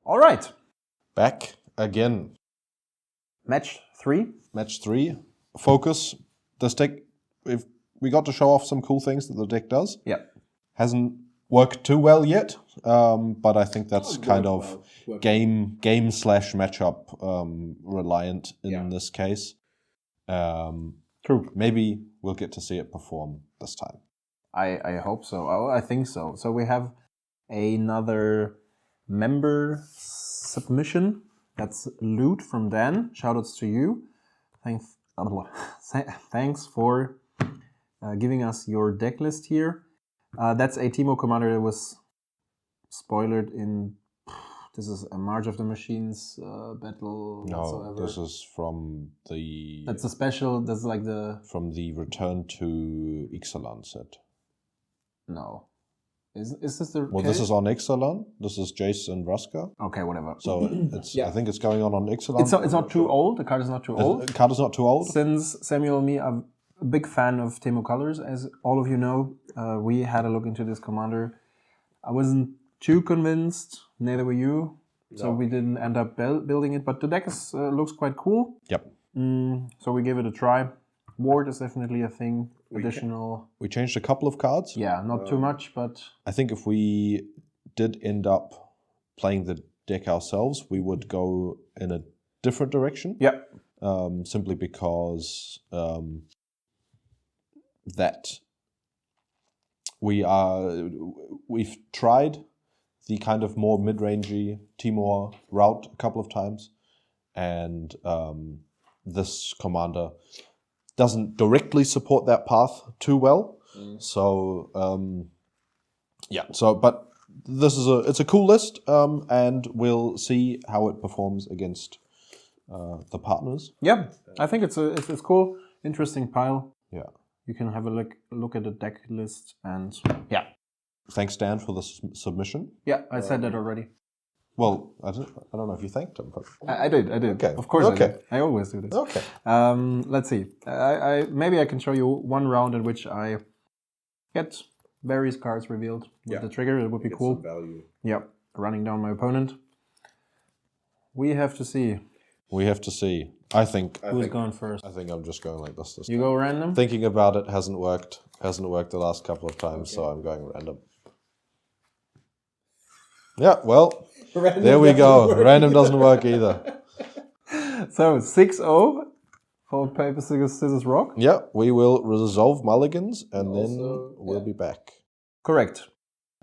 All right. Back again. Match 3. Match 3. Focus. This deck, we got to show off some cool things that the deck does. Yeah. Hasn't worked too well yet, but I think that's kind of game/matchup reliant in this case. True. Maybe we'll get to see it perform this time. I hope so. Oh, I think so. So we have another member submission. That's Loot from Dan. Shoutouts to you. Thanks for giving us your deck list here. That's a Teemo commander that was spoiled in. This is a March of the Machines battle. No, whatsoever. this is from the. That's a special. That's like the. From the Return to Ixalan set. No. Is this the? Well, this is on Ixalan. This is Jace and Vraska. Okay, whatever. So it's. I think it's going on Ixalan. It's not too old. The card is not too old. The card is not too old. Since Samuel and me are a big fan of Teemu colors, as all of you know, we had a look into this commander. I wasn't too convinced. Neither were you. No. So we didn't end up building it. But the deck looks quite cool. Yep. So we gave it a try. Ward is definitely a thing. Additional. We changed a couple of cards. Yeah, not too much, but I think if we did end up playing the deck ourselves, we would go in a different direction. Yeah. Simply because that we've tried the kind of more mid-rangey Timor route a couple of times, and this commander doesn't directly support that path too well. So but this is it's a cool list, and we'll see how it performs against the partners. Yeah, I think it's cool, interesting pile. Yeah, you can have a look at the deck list, and yeah. Thanks, Dan, for the submission. Yeah, I said that already. Well, I don't know if you thanked him, but I did. Okay. Of course, I did. I always do this. Okay. Let's see. Maybe I can show you one round in which I get various cards revealed with the trigger. It would be cool. Some value. Yeah, running down my opponent. We have to see. I think Who's going first? I think I'm just going like this. You go random? Thinking about it hasn't worked the last couple of times, so I'm going random. Yeah, well, there we go. Random doesn't work either. So 6-0 for paper, scissors, rock. Yeah, we will resolve mulligans and then we'll be back. Correct.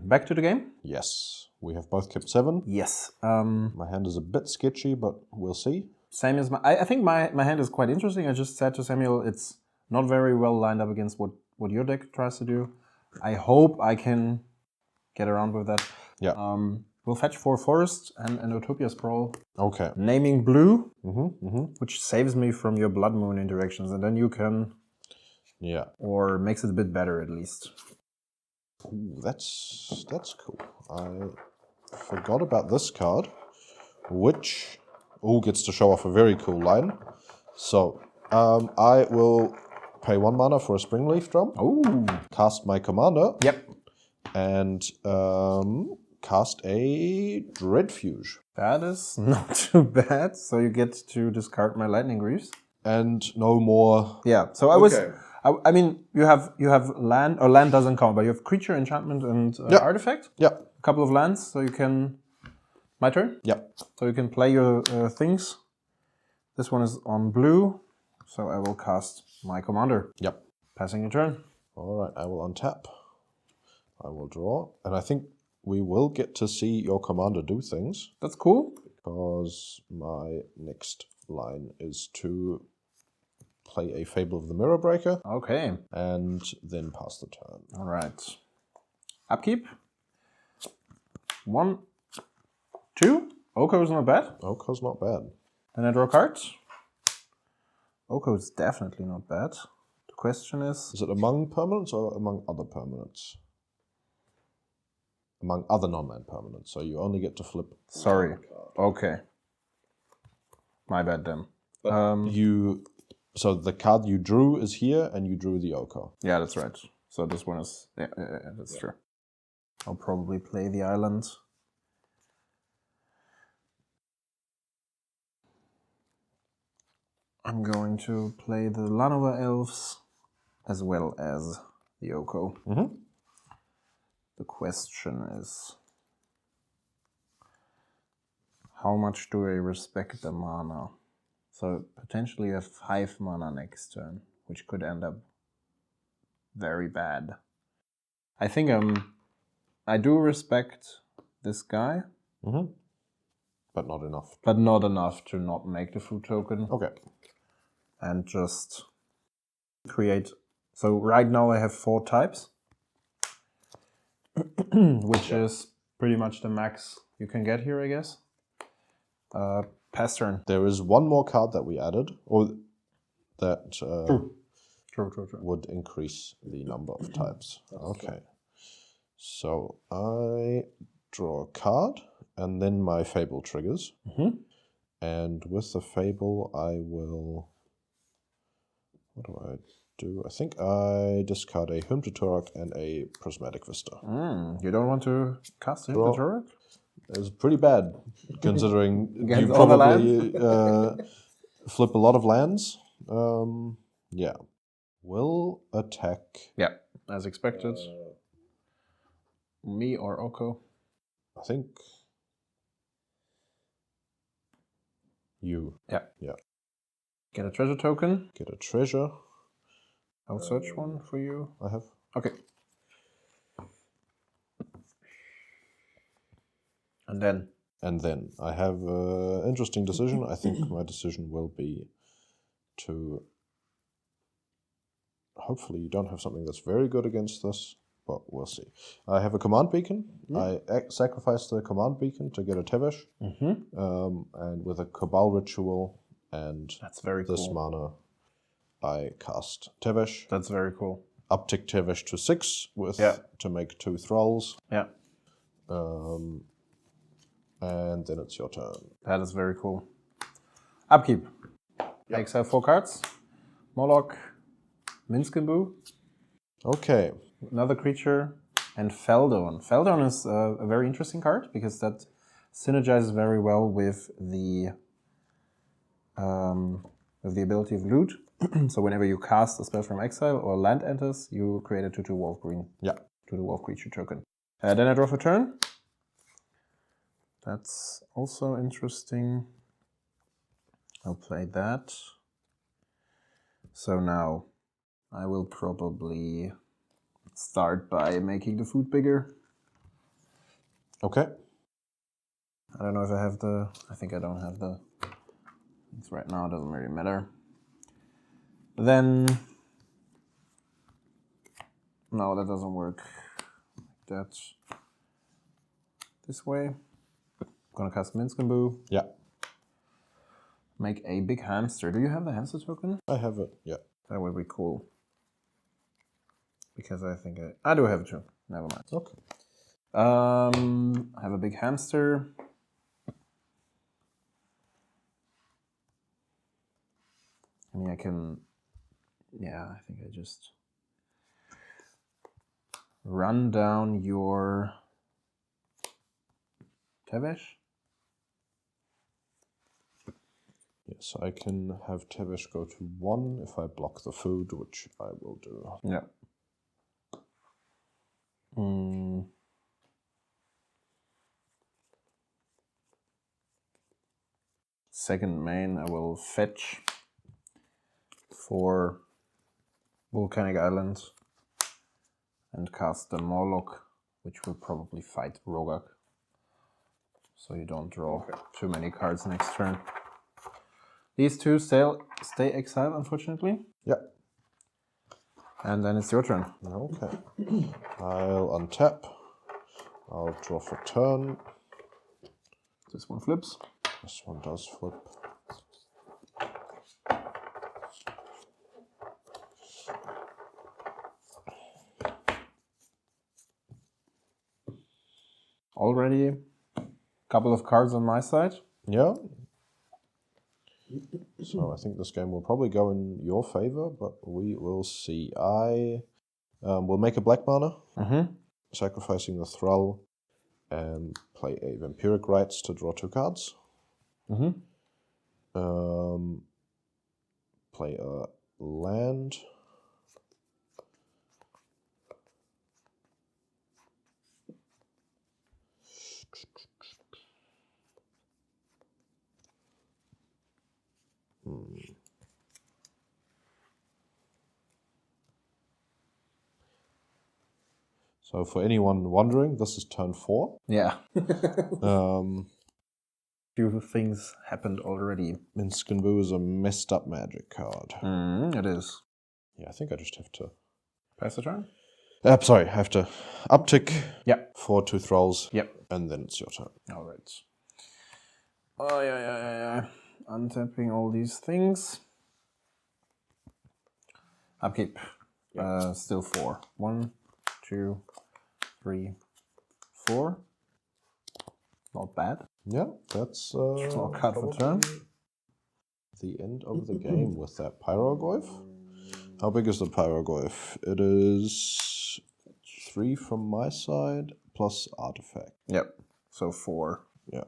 Back to the game? Yes, we have both kept 7. Yes. My hand is a bit sketchy, but we'll see. Same as I think my hand is quite interesting. I just said to Samuel, it's not very well lined up against what your deck tries to do. I hope I can get around with that. Yeah. We'll fetch 4 forests and an Utopia Sprawl. Okay. Naming blue, which saves me from your Blood Moon interactions, and then you can. Yeah. Or makes it a bit better at least. Ooh, that's cool. I forgot about this card, which gets to show off a very cool line. So I will pay 1 mana for a Springleaf Drum. Oh. Cast my commander. Yep. And cast a Dreadfuge. That is not too bad. So you get to discard my Lightning Greaves. And no more. Yeah. So I mean, you have land, or land doesn't count, but you have creature, enchantment, and artifact. Yeah. A couple of lands, so you can. My turn. Yeah. So you can play your things. This one is on blue, so I will cast my commander. Yep. Passing your turn. All right. I will untap. I will draw, and I think we will get to see your commander do things. That's cool. Because my next line is to play a Fable of the Mirror Breaker. Okay. And then pass the turn. All right. Upkeep. 1, 2. Oko is not bad. Oko's not bad. Then I draw cards. Oko is definitely not bad. The question is... Is it among permanents or among other permanents? Among other non-land permanents, so you only get to flip. Sorry. Okay. My bad then. So the card you drew is here, and you drew the Oko. Yeah, that's right. So this one is... Yeah, that's true. I'll probably play the island. I'm going to play the Lanova Elves as well as the Oko. The question is, how much do I respect the mana? So potentially a 5 mana next turn, which could end up very bad. I think I do respect this guy. But not enough. But not enough to not make the food token. Okay. And just create. So right now I have 4 types, which is pretty much the max you can get here, I guess. Pass turn. There is one more card that we added, or that True. would increase the number of types. Okay. So I draw a card, and then my Fable triggers. And with the Fable, I will... What do? I think I discard a Hymn to Torag and a Prismatic Vista. You don't want to cast a Hymn to Torag? It's pretty bad, considering you all the probably flip a lot of lands. Yeah. Will attack. Yeah, as expected. Me or Oko? I think you. Yeah. Yeah. Get a treasure token. Get a treasure. I'll search one for you. I have. Okay. And then I have an interesting decision. I think my decision will be to... Hopefully you don't have something that's very good against this, but we'll see. I have a command beacon. I sacrifice the command beacon to get a Tevesh. And with a Cabal Ritual and that's very this cool. mana, I cast Tevesh. That's very cool. Uptick Tevesh to 6 with to make 2 Thralls. Yeah. And then it's your turn. That is very cool. Upkeep. Exile 4 cards. Moloch, Minskenboo. Okay. Another creature. And Feldon. Feldon is a very interesting card because that synergizes very well with the ability of Loot. So whenever you cast a spell from exile or land enters, you create a 2/2 wolf green. Yeah. To the wolf creature token. Then I draw for turn. That's also interesting. I'll play that. So now I will probably start by making the food bigger. Okay. I don't know if I have the... I think I don't have the... It's right now, it doesn't really matter. Then... No, that doesn't work. That's this way. Gonna cast Minskenboo. Yeah. Make a big hamster. Do you have the hamster token? I have it, yeah. That would be cool. Because I think I do have it too. Never mind. Okay. I have a big hamster. I mean, I can... Yeah, I think I just... run down your... Tevesh? Yes, I can have Tevesh go to 1 if I block the food, which I will do. Yeah. Second main, I will fetch for Volcanic Islands and cast the Moloch, which will probably fight Rograkh. So you don't draw too many cards next turn. These two stay exiled, unfortunately. Yeah. And then it's your turn. Okay. I'll untap. I'll draw for turn. This one flips. This one does flip. Already a couple of cards on my side. Yeah. So I think this game will probably go in your favor, but we will see. I will make a black mana, sacrificing the Thrall, and play a Vampiric Rites to draw 2 cards. play a land. So for anyone wondering, this is turn 4. Yeah. Few things happened already. Minsc and Boo is a messed up Magic card. It is. Yeah, I think I just have to... Pass the turn? Sorry, I have to uptick Yep. for 2 thralls. Yep. And then it's your turn. Alright. Oh, yeah. Untapping all these things. Upkeep. Yep. Still 4. 1, 2, 3, 4. Not bad. Yeah, that's Draw a card for turn. The end of the game with that Pyroglyph. How big is the Pyroglyph? It is 3 from my side plus artifact. Yep. So 4. Yeah.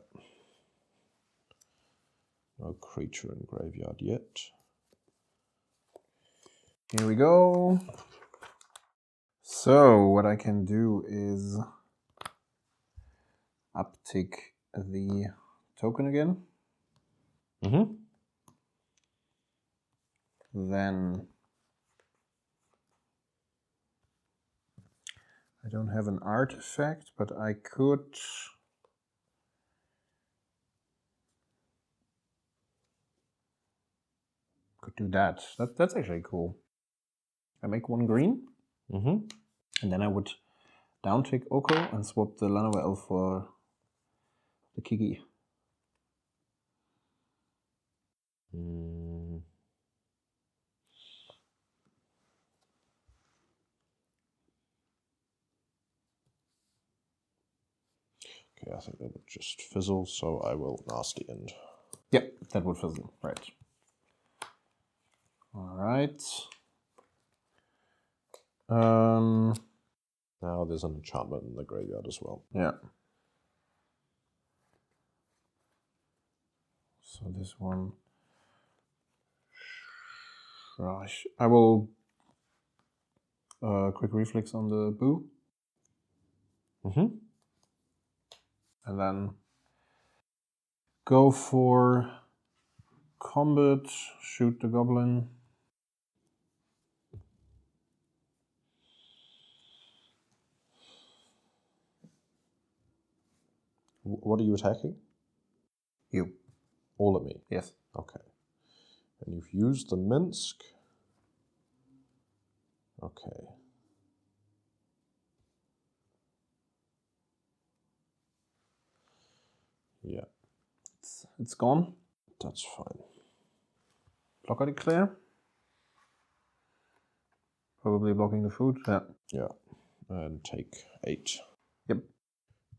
No creature in graveyard yet. Here we go. So what I can do is uptick the token again. Then I don't have an artifact, but I could do that. That's actually cool. I make 1 green, and then I would downtick Oko and swap the Llanowar Elf for the Kiki. Okay, I think that would just fizzle, so I will nasty end. Yep, that would fizzle, right. Alright. Now there's an enchantment in the graveyard as well. Yeah. So this one... Gosh, I will quick reflex on the Boo. And then go for combat, shoot the goblin. What are you attacking? You. All at me? Yes. Okay. And you've used the Minsc. Okay. Yeah. It's gone. That's fine. Blocker declare. Probably blocking the food. Yeah. Yeah. And take 8. Yep.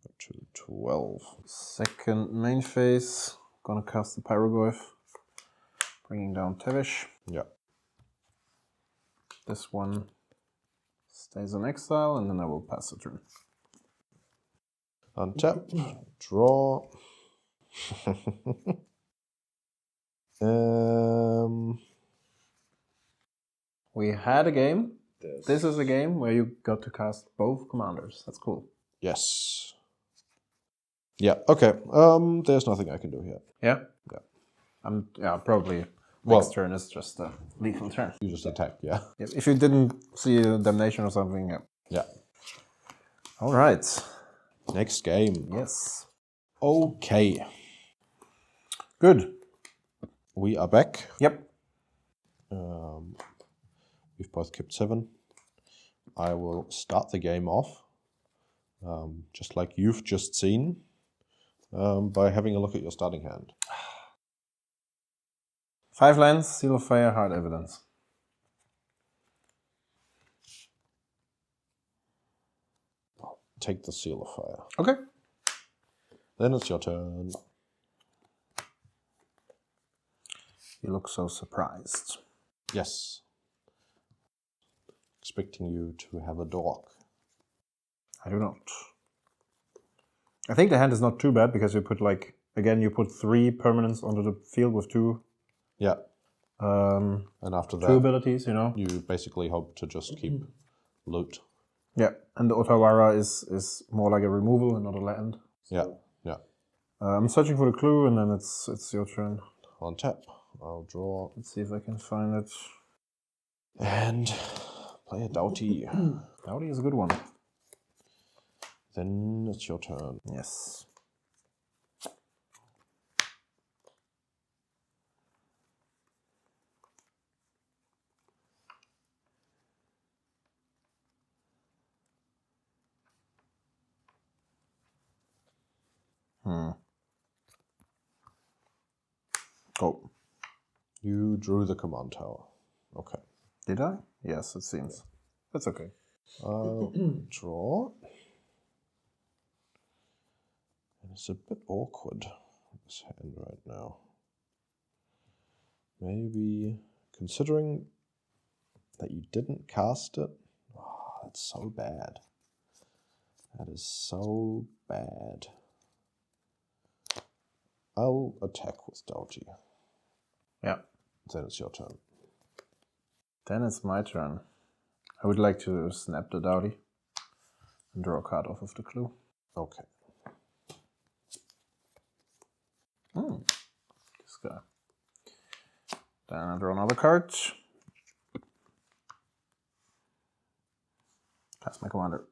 Go to 12. Second main phase. Gonna cast the Pyroglyph. Bringing down Tevesh. Yeah. This one stays in exile, and then I will pass the turn. Untap. Draw. We had a game. This is a game where you got to cast both commanders. That's cool. Yes. Yeah, okay. There's nothing I can do here. Yeah? Yeah. Probably Well- next turn is just a lethal turn. You just attack, yeah. Yep. If you didn't see a damnation or something, yeah. Yeah. All right. Next game. Yes. Okay. Good. We are back. Yep. We've both kept 7. I will start the game off, just like you've just seen, by having a look at your starting hand. 5 lands, Seal of Fire, Hard Evidence. Take the Seal of Fire. Okay. Then it's your turn. You look so surprised. Yes. Expecting you to have a dog. I do not. I think the hand is not too bad because you put you put 3 permanents onto the field with 2. Yeah. And after Two that, abilities, you know. you basically hope to just keep loot. Yeah, and the Otawara is more like a removal and not a land. Yeah, yeah. I'm searching for the clue, and then it's your turn. On tap, I'll draw. Let's see if I can find it. And play a Doughty. Doughty is a good one. Then it's your turn. Yes. Oh. You drew the command tower. Okay. Did I? Yes, it seems. That's okay. I'll draw. And it's a bit awkward, this hand right now. Maybe, considering that you didn't cast it, oh, that's so bad. That is so bad. I'll attack with Doughty. Yeah. Then it's your turn. Then it's my turn. I would like to snap the Doughty and draw a card off of the clue. Okay. This guy. Then I draw another card. Cast my commander.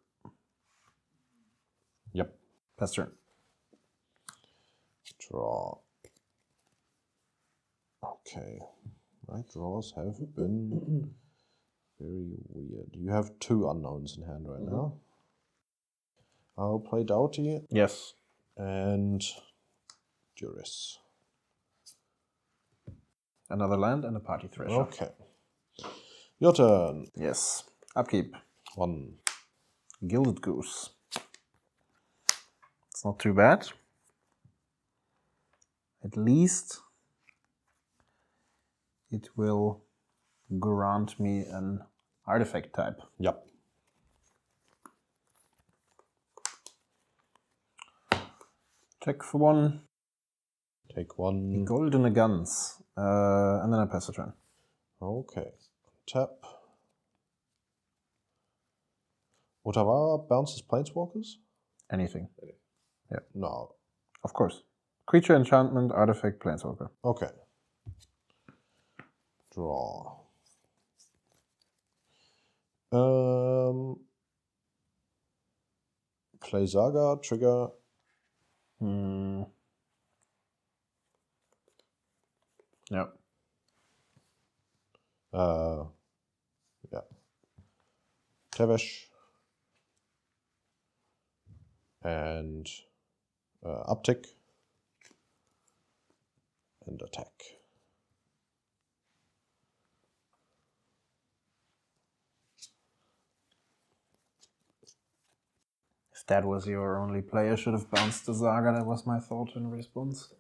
Yep. Pass turn. Draw. Okay. My draws have been very weird. You have two unknowns in hand right now. I'll play Doughty Yes. and Duris. Another land and a party thresher. Okay. Your turn. Yes. Upkeep. 1. Gilded Goose. It's not too bad. At least it will grant me an artifact type. Yep. Check for one. Take 1. Golden Guns. And then I pass the turn. Okay. Tap. Otawara bounces Planeswalkers? Anything. Yeah. No. Of course. Creature, enchantment, artifact, planeswalker. Okay. Draw. Play Saga, trigger. Yeah. Yeah. Tevesh. And uptick. And attack. If that was your only play, I should have bounced the Saga. That was my thought in response.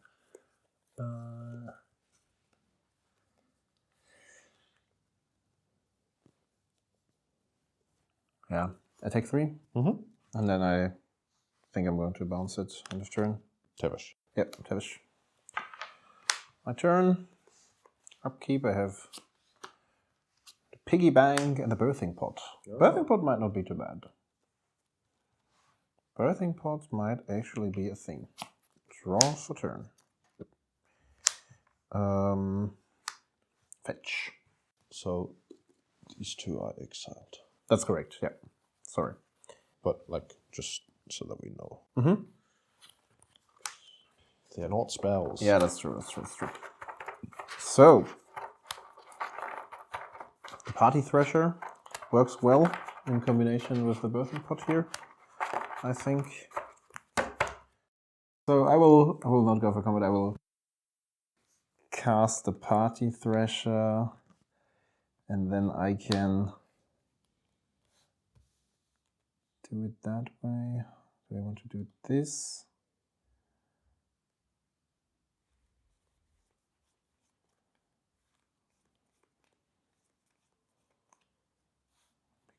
Yeah, I take 3. And then I think I'm going to bounce it end of turn. Tevesh. Yep, Tevesh. My turn. Upkeep, I have the Piggy Bank and the Birthing Pot. Birthing Pot might not be too bad. Birthing Pot might actually be a thing. Draw for turn. Fetch. So these two are exiled. That's correct, yeah. Sorry. But like just so that we know. Mm-hmm. They're not spells. Yeah, that's true, that's true, that's true. So, the Party Thresher works well in combination with the Birthing Pot here, I think. So I will not go for combat, I will cast the Party Thresher and then I can do it that way. Do I want to do this?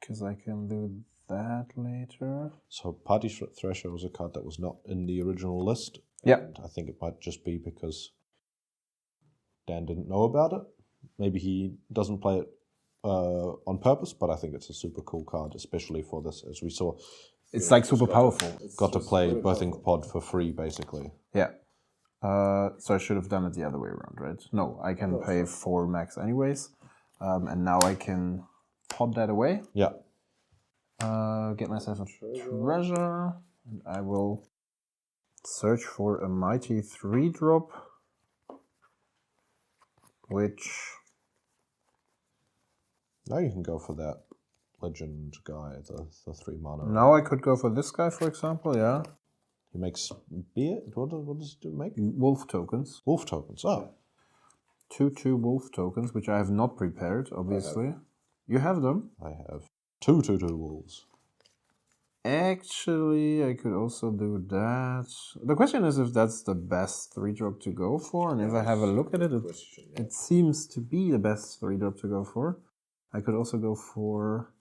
Because I can do that later. So Party Thresher was a card that was not in the original list. Yeah. And I think it might just be because Dan didn't know about it. Maybe he doesn't play it on purpose, but I think it's a super cool card, especially for this, as we saw. It's like super powerful. Got to play really Birthing Pod for free, basically. Yeah. So I should have done it the other way around, right? No, I can pay 4 max anyways. And now I can pod that away. Yeah. Get myself a treasure. And I will search for a mighty 3-drop. Which... Now you can go for that legend guy, the 3 mana. Now I could go for this guy, for example, yeah. He makes beer. What does he make? Wolf tokens. Wolf tokens, oh. 2/2 wolf tokens, which I have not prepared, obviously. You have them? I have 2/2 wolves. Actually, I could also do that. The question is if that's the best 3-drop to go for, and if I have a look at it, it seems to be the best 3-drop to go for. I could also go for...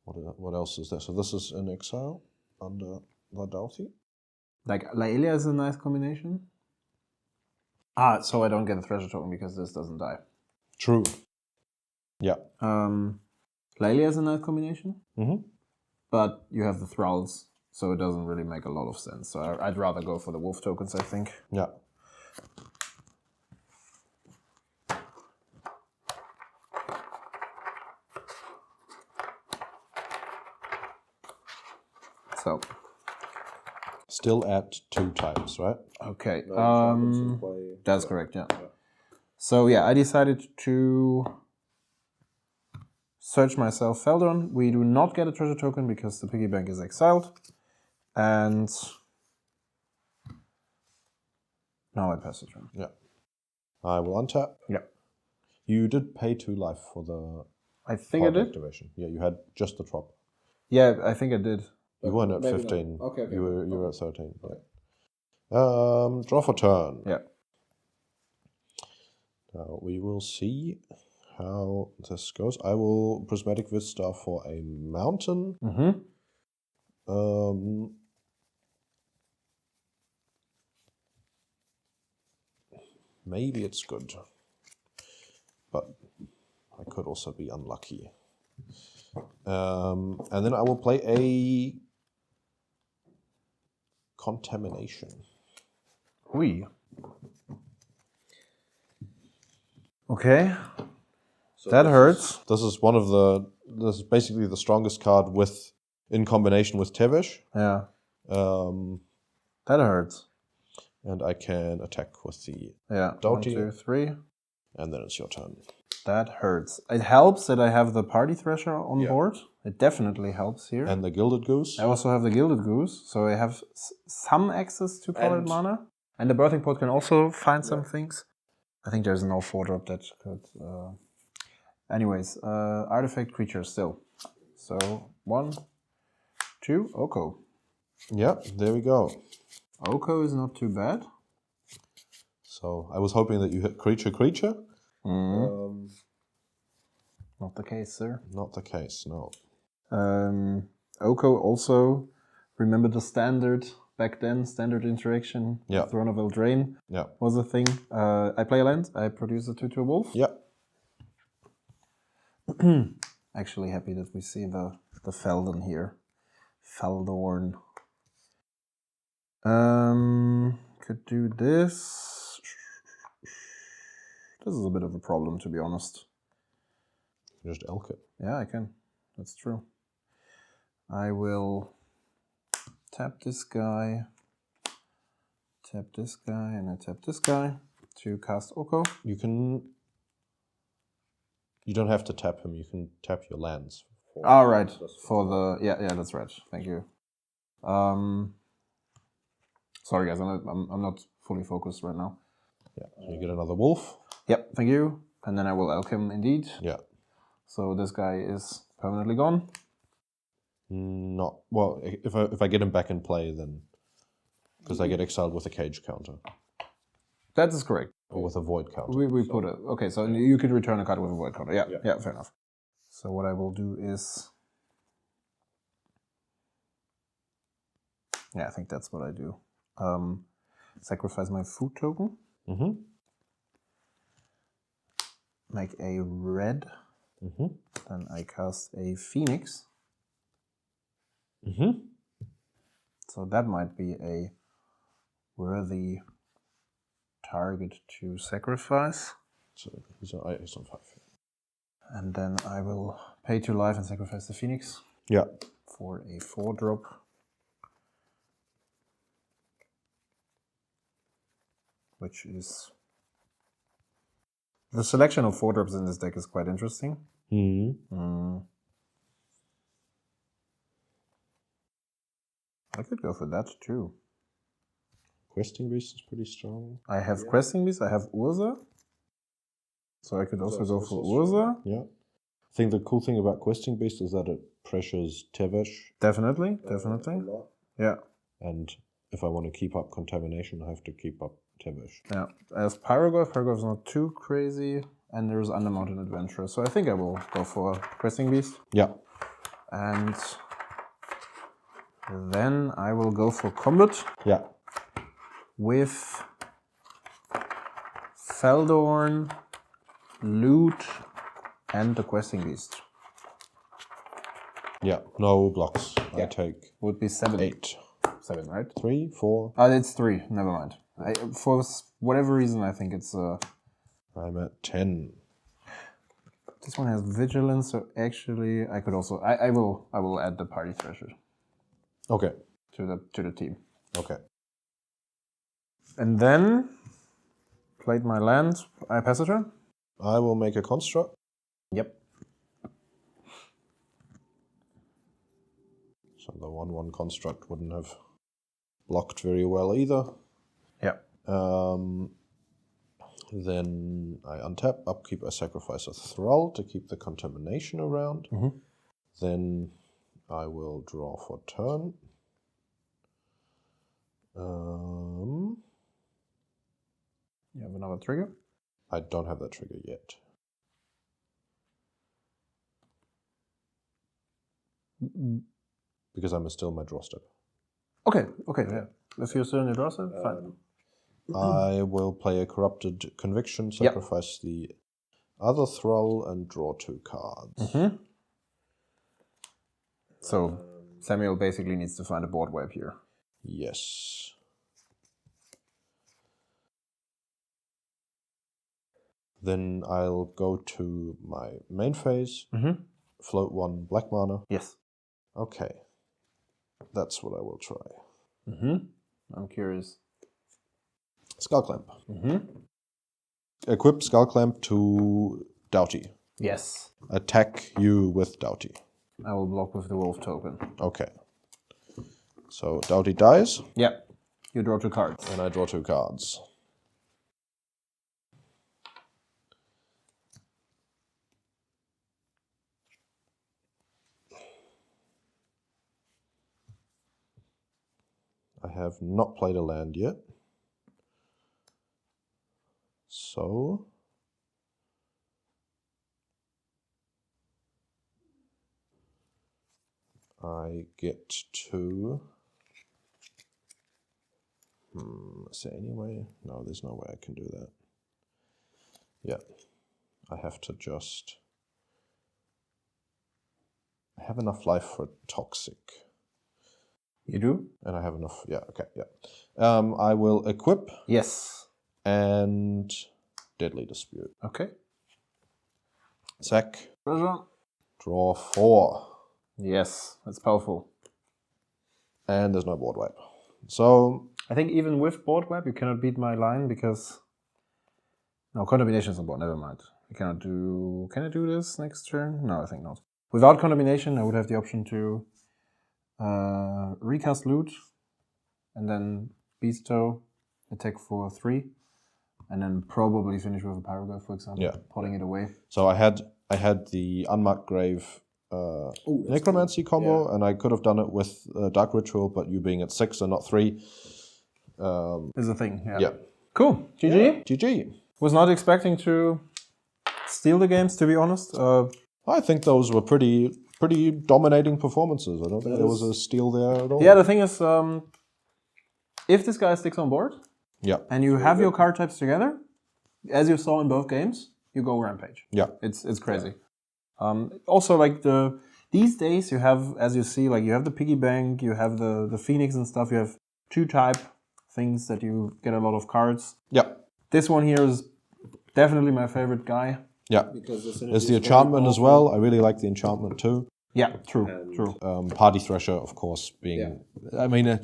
What else is there? So this is in exile under Ladalthi. Like, Laelia is a nice combination. So I don't get a treasure token because this doesn't die. True. Yeah. Laelia is a nice combination. Mm-hmm. But you have the Thralls, so it doesn't really make a lot of sense. So I'd rather go for the wolf tokens, I think. Yeah. So. Still at 2 times, right? Okay. That's correct, yeah. So yeah, I decided to search myself Feldon. We do not get a treasure token because the piggy bank is exiled. And now I pass the turn. Yeah. I will untap. Yeah. You did pay 2 life for the I think I did. activation. Yeah, you had just the drop. Yeah, I think I did. You weren't at 15. No. Okay. You were at 13. Okay. Draw for turn. Yeah. Now we will see how this goes. I will Prismatic Vista for a mountain. Mm-hmm. Maybe it's good, but I could also be unlucky. And then I will play a Contamination. Ui. Okay. So that hurts. This is this is basically the strongest card in combination with Tevesh. Yeah. That hurts. And I can attack with the Doughty. 1, 2, 3. And then it's your turn. That hurts. It helps that I have the Party Thresher on board. It definitely helps here. And the Gilded Goose. I also have the Gilded Goose, so I have some access to colored mana. And the Birthing Pod can also find some things. I think there's no 4-drop that could... Anyways, artifact creature still. So 1, 2, Oko. Yeah, there we go. Oko is not too bad. So I was hoping that you hit creature. Not the case, sir. Not the case, no. Oko also, remember the standard back then, standard interaction. Yeah. Throne of Eldraine was a thing. I play a land, I produce a 2/2 wolf. Yeah. Actually happy that we see the Feldon here. Feldorn. Could do this. This is a bit of a problem, to be honest. Just elk it. Yeah, I can. That's true. I will tap this guy, and I tap this guy to cast Oko. You don't have to tap him. You can tap your lands. All right. For the yeah, that's right. Thank you. Sorry guys, I'm not fully focused right now. Yeah. So you get another wolf. Yep. Thank you. And then I will elk him indeed. Yeah. So this guy is permanently gone. Not well. If I get him back in play, then because I get exiled with a cage counter. That is correct. Or with a void counter. We put it. Okay, so you could return a card with a void counter. Yeah, fair enough. So what I will do is, I think that's what I do. Sacrifice my food token. Mm-hmm. make a red. Then I cast a Phoenix. So that might be a worthy target to sacrifice. So he's on 5. And then I will pay 2 life and sacrifice the Phoenix. Yeah. For a 4-drop. Which is... The selection of 4-drops in this deck is quite interesting. I could go for that too. Questing Beast is pretty strong. I have Questing Beast, I have Urza. So I could also go for Urza. Yeah. I think the cool thing about Questing Beast is that it pressures Tevesh. Definitely. Yeah. And if I want to keep up Contamination, I have to keep up Tevesh. Yeah. As Pyrogoth is not too crazy. And there's Undermountain Adventurer. So I think I will go for Questing Beast. Yeah. And then I will go for Combat. Yeah. With Feldorn, Loot, and the Questing Beast. Yeah, no blocks. Yeah. I take... Would be 7. 8. 7, right? 3, 4. It's 3, never mind. For whatever reason, I think it's... I'm at 10. This one has Vigilance, so actually I could also... I will add the Party Thresher. Okay. To the team. Okay. And then... Played my land. I pass a turn. I will make a construct. Yep. So the 1/1 construct wouldn't have blocked very well either. Yeah. Then I untap, upkeep, I sacrifice a Thrall to keep the contamination around. Then I will draw for turn. You have another trigger? I don't have that trigger yet. Because I'm still my draw step. Okay, yeah. If you're still in your draw step, fine. I will play a Corrupted Conviction, sacrifice the other Thrall, and draw 2 cards. So Samuel basically needs to find a board wipe here. Yes. Then I'll go to my main phase, float 1 black mana. Yes. Okay. That's what I will try. I'm curious. Skull Clamp. Equip Skull Clamp to Doughty. Yes. Attack you with Doughty. I will block with the wolf token. Okay. So Doughty dies. Yeah. You draw 2 cards. And I draw 2 cards. I have not played a land yet. So I get to... say anyway? No, there's no way I can do that. Yeah. I have to just... I have enough life for Toxic. You do? And I have enough... Yeah, okay, yeah. I will equip. Yes. And Deadly Dispute. Okay. Sack. Treasure. Draw 4. Yes, that's powerful. And there's no board wipe. So... I think even with board wipe, you cannot beat my line because... No, Contamination is on board, never mind. I cannot do... Can I do this next turn? No, I think not. Without Contamination, I would have the option to recast Loot and then Beasto, attack for 3, and then probably finish with a Pyrogoth, for example, potting it away. So I had the Unmarked Grave Necromancy combo, and I could have done it with Dark Ritual, but you being at 6 and not 3... is a thing, yeah. Cool, GG. Yeah. GG. Was not expecting to steal the games, to be honest. I think those were pretty dominating performances. I don't think there was a steal there at all. Yeah, the thing is, if this guy sticks on board, yeah, and you have your card types together, as you saw in both games, you go rampage. Yeah. It's crazy. Also, like these days you have, as you see, like you have the piggy bank, you have the Phoenix and stuff. You have 2 type things that you get a lot of cards. Yeah. This one here is definitely my favorite guy. Yeah. Because there's the enchantment as well. I really like the enchantment too. Yeah, true. Party Thresher, of course, being. Yeah. I mean,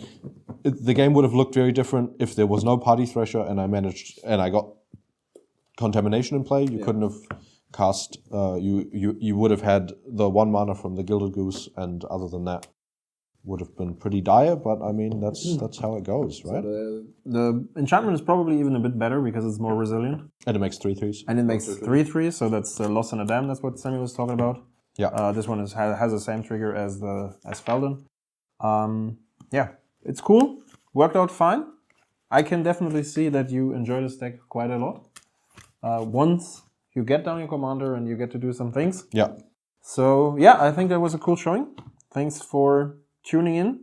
the game would have looked very different if there was no Party Thresher and I got Contamination in play. You couldn't have cast. You would have had the 1 mana from the Gilded Goose, and other than that, would have been pretty dire. But I mean, that's how it goes, right? So the enchantment is probably even a bit better because it's more resilient. And it makes 3/3s. And it makes 3/3, so that's Loss and a Dam. That's what Samuel was talking about. Yeah. This one has the same trigger as Felden. Yeah, it's cool. Worked out fine. I can definitely see that you enjoy this deck quite a lot. Once you get down your commander and you get to do some things. Yeah. So yeah, I think that was a cool showing. Thanks for tuning in,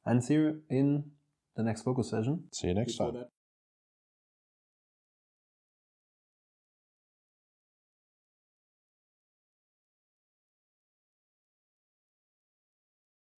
and see you in the next focus session. See you next time.